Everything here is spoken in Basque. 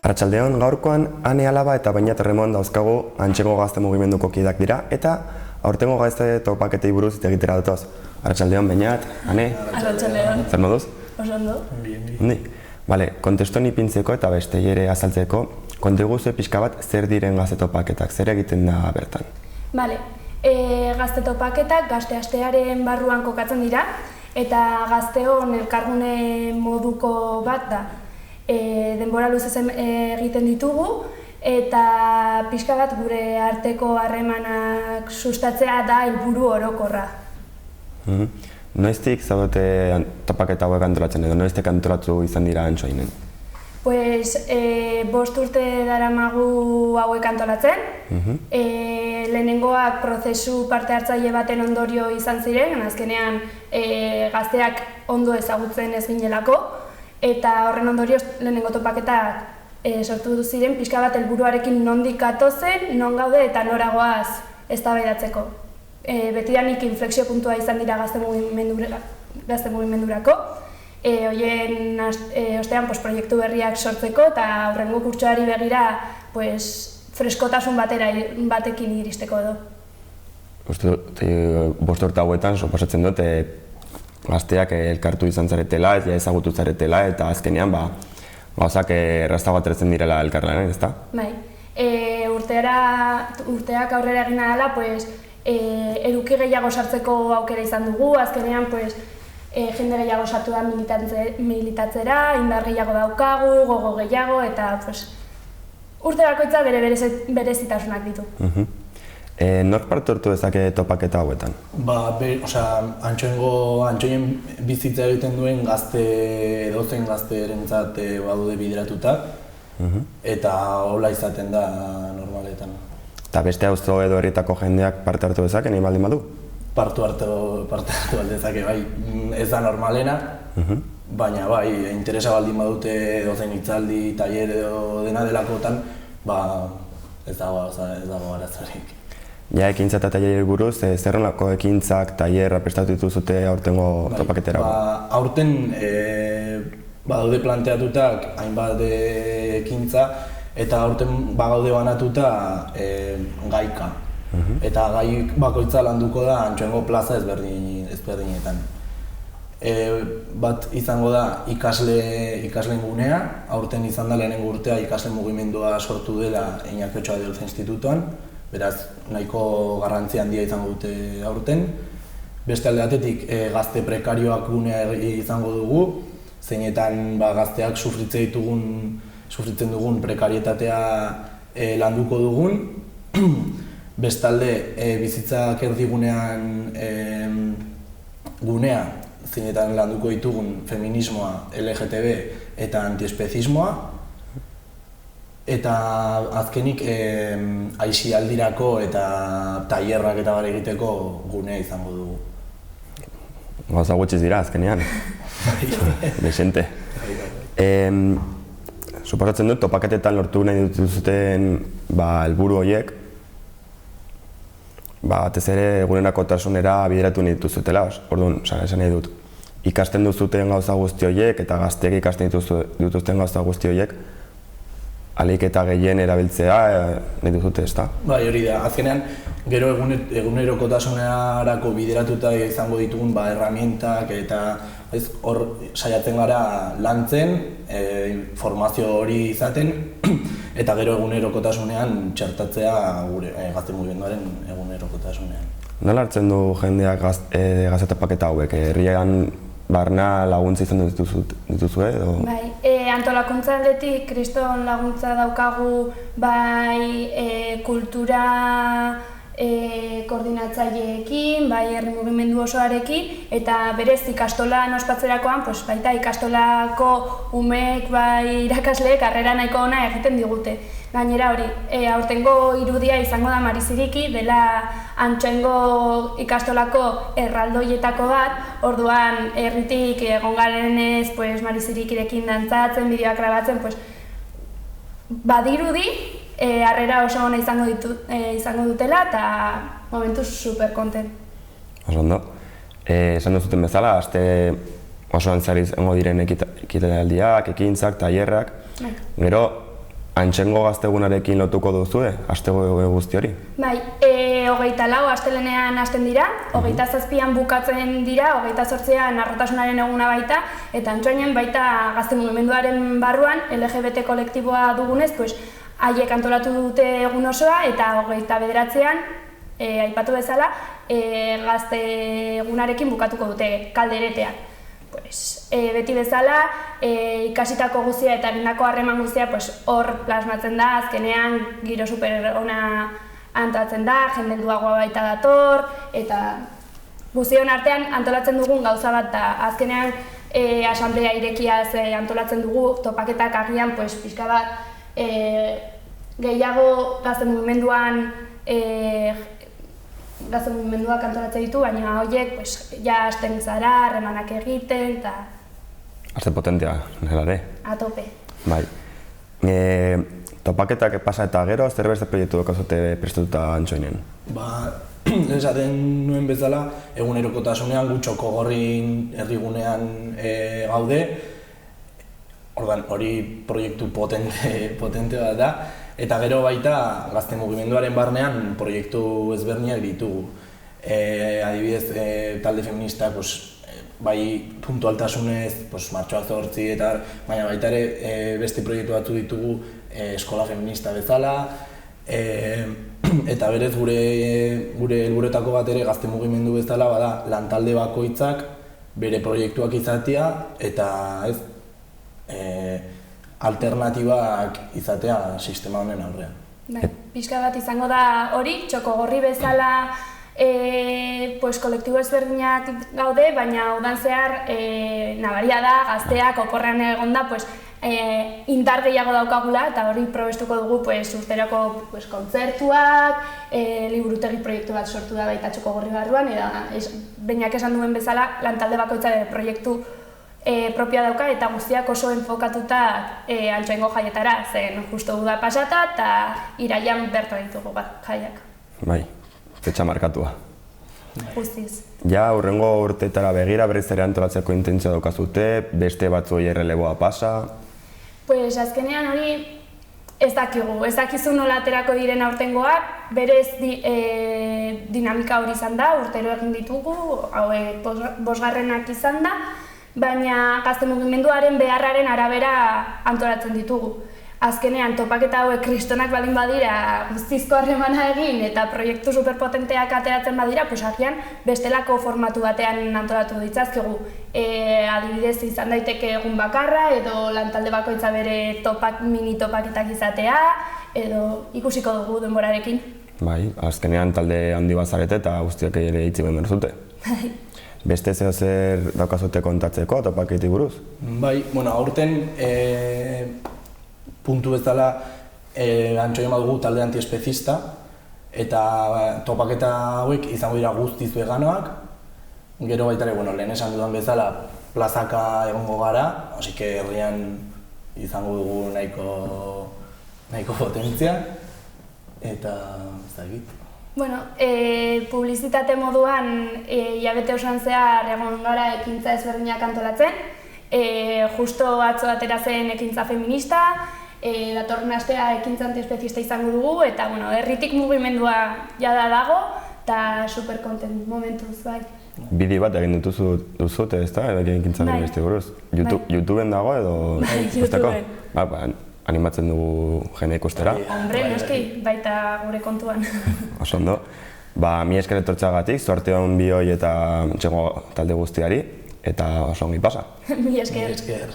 Arratsaldeon, gaurkoan Ane Alaba eta Bainat Remon dauzkagu Antxengo Gazte Mugimenduko kideak dira eta aurtengo gazte topaketei buruz hitz egitera datoz. Arratsaldeon, Bainat, Ane. Arratsaldeon. Zer moduz? Oso ondo. Ondi. Bale, kontestuan ipintzeko eta bestei ere azaltzeko, konta iguzu pixka bat zer diren gazte topaketak, zer egiten da bertan? Bale, gazte topaketak gazte astearen barruan kokatzen dira eta gazteon elkargune moduko bat da. Denbora luzez egiten ditugu eta pixka bat gure arteko harremanak sustatzea da helburu orokorra. Noiztik zaudete topaketa hauek antolatzen edo, noiztek antolatu izan dira Antsoainen? Pues, 5 urte daramagu hauek antolatzen. Lehenengoak prozesu parte hartzaile baten ondorio izan ziren, azkenean gazteak ondo ezagutzen ez ginelako. Eta horren ondorioz lehenengo topaketak sortu ziren pixka bat helburuarekin nondik gatozen, non gaude eta noragoaz eztabaidatzeko. Betidanik inflexio puntua izan dira gazte mugimendurako. Horien ostean proiektu berriak sortzeko eta aurrengo kurtsoari begira freskotasun batekin iristeko edo. 5 urte hauetan, suposatzen dut, gazteak elkartu izan zaretela, ezagutu zaretela eta azkenean gauzak errazago ateratzen direla elkarlanen, ezta? Bai, urteak aurrera egin dela, eduki gehiago sartzeko aukera izan dugu, azkenean jende gehiago sartu da militatzera, indar gehiago daukagu, gogo gehiago eta urte bakoitza bere berezitasunak ditu. Nork parte hartu dezake topaketa hauetan? Antsoainen bizitza egiten duen gazte edozein gazterentzat badude bideratuta eta hola izaten da normaletan. Eta beste auzo edo herrietako jendeak parte hartu dezake, nahi baldin badu? Parte hartu dezake, bai, ez da normalena, baina bai, interesa baldin badute edozein hitzaldi, tailer edo dena delakotan, ez dago arazorik. Ja, ekintza eta tailer buruz, zer nolako ekintzak, tailerra prestatu dituzute aurtengo topaketera? Aurten badaude planteatutak hainbat ekintza eta aurten bagaude banatuta gaika. Eta gai bakoitza landuko da Antsoaingo plaza ezberdinetan. Bat izango da ikasleen gunea, aurten izan da lehenengo urtea ikasle mugimendua sortu dela Iñaki Ochoa Diolza Institutuan, beraz nahiko garrantzi handia izango dute aurten. Beste alde batetik gazte prekarioak gunea izango dugu, zeinetan gazteak sufritzen dugun prekarietatea landuko dugun. Bestalde, bizitzak erdigunean gunea, zeinetan landuko ditugun feminismoa, LGTB eta antiespezismoa. Eta azkenik aisialdirako eta tailerrak eta bar egiteko gunea izango dugu. Gauza gutxiz dira azkenean. Desente. Suposatzen dut, topaketetan lortu nahi dituzuten helburu horiek, batez ere egunerakotasunera bideratu nahi dituzutela, orduan, esan nahi dut. Ikasten duzuten gauza guzti horiek eta gazteek ikasten dituzten gauza guzti horiek, ahalik eta gehien erabiltzea nahi duzute, ezta? Bai, hori da. Azkenean, gero egunerokotasunerako bideratuta izango ditugun erramientak eta hor saiatzen gara lantzen, formazio hori izaten eta gero egunerokotasunean txertatzea gure gazte mugimenduaren egunerokotasunean. Nola hartzen du jendeak gazte topaketa hauek? Herrian barna laguntza izan dituzue edo? Bai, antolakuntza aldetik kriston laguntza daukagu bai kultura koordinatzaileekin, bai herri mugimendu osoarekin eta berez ikastolan ospatzerakoan baita ikastolako umeek bai irakasleek harrera nahiko ona egiten digute. Gainera hori, aurtengo irudia izango da Mariziriki, dela Antsoaingo ikastolako erraldoietako bat, orduan herritik egon garenez Marizirikirekin dantzatzen, bideoak grabatzen, badirudi harrera oso ona izango dutela eta momentuz super kontent. Oso ondo. Esan duzuten bezala, aste osoan zari izango diren ekitaldiak, ekintzak, tailerrak. Gero, Antxengo gaztegunarekin lotuko duzue, astego guzti hori? Bai, 24 astelenean hasten dira, 27an bukatzen dira, 28an arrotasunaren eguna baita, eta Antsoainen baita gazte mugimenduaren barruan LGBT kolektiboa dugunez, haiek antolatu dute egun osoa, eta 29an, aipatu bezala, gazte egunarekin bukatuko dute kaldereteak. Beti bezala, ikasitako guztia eta egindako harreman guztia hor plasmatzen da, azkenean giro super ona antolatzen da, jende helduagoa baita dator, eta guztion artean antolatzen dugun gauza bat da, azkenean asamblea irekiaz antolatzen dugu, topaketak agian pixka bat gehiago gazte mugimenduan gazte mugimenduak antolatzen ditu, baina horiek ja hasten zara, harremanak egiten, eta... Azte potentea, nolare? A tope. Bai. Topaketak pasa eta gero, zer beste proiektu daukazote prestatuta Antsoainen? Esaten nuen bezala, egunerokotasunean gutxoko gorrin herrigunean gaude. Hori proiektu potente bat da. Eta gero baita, gazte mugimenduaren barnean proiektu ezberdinak ditugu. Adibidez, talde feminista, bai puntualtasunez, martxoak 8 eta baina baita ere beste proiektu batzu ditugu eskola feminista bezala. Eta berez gure helburuetako bat ere gazte mugimendu bezala bada lantalde bakoitzak bere proiektuak izatea eta alternatibak izatea sistema honen aurrean. Pixka bat izango da hori, txoko gorri bezala kolektibo ezberdinak gaude, baina udan zehar nabaria da, gazteak oporrean egon da indar gehiago daukagula eta hori probestuko dugu urteroko kontzertuak, liburutegi proiektu bat sortu da baita txoko gorri barruan, eta Beinak esan duen bezala lantalde bakoitza proiektu propioa dauka eta guztiak oso enfokatuta Antsoaingo jaietara, zen justo uda pasata eta iraian bertu ditugu jaiak. Bai, fetxa markatua. Guztiz. Ja, hurrengo urteetara begira berriz ere antolatzeko intentzioa daukazute, beste batzuei erreleboa pasa? Azkenean hori ez dakizu nola aterako diren aurtengoak, berez dinamika hori izan da, urtero egin ditugu, hauek 5garrenak izan da, baina gazte mugimenduaren beharraren arabera antolatzen ditugu. Azkenean topaketa hauek kristonak baldin badira guztizko harremana egin eta proiektu superpotenteak ateratzen badira, agian bestelako formatu batean antolatu ditzazkegu. Adibidez izan daiteke egun bakarra edo lantalde bakoitza bere mini topaketak izatea edo ikusiko dugu denborarekin. Bai, azkenean talde handi bazarete eta guztiak ere hitzi behar zute. Beste zer daukazote kontatzeko topaketik buruz? Bai, aurten puntu bezala Antsoainen badugu talde antiespezista eta topaketa hauek izango dira guztiz veganoak. Gero baita ere, lehen esan dudan bezala plazaka egongo gara, hasi que herrian izango dugu nahiko potentzia eta ez dakit. Publizitate moduan hilabete osoan zehar egon gara ekintza ezberdinak antolatzen. Justo atzo atera zen ekintza feminista, datorren astea ekintza antiespezista izango dugu, eta herritik mugimendua jada dago, eta superkontent momentuz bai. Bideo bat egin duzute, ez da, ekintza feminista buruz? YouTubeen dago edo? Bai, YouTubeen. Animatzen dugu jende ikustera. Hombre, noski, baita gure kontuan. Oso ondo. Mi esker etortzeagatik, suerte on bioi eta Antsoaingo talde guztiari, eta oso ongi pasa. Mi esker. Mi esker.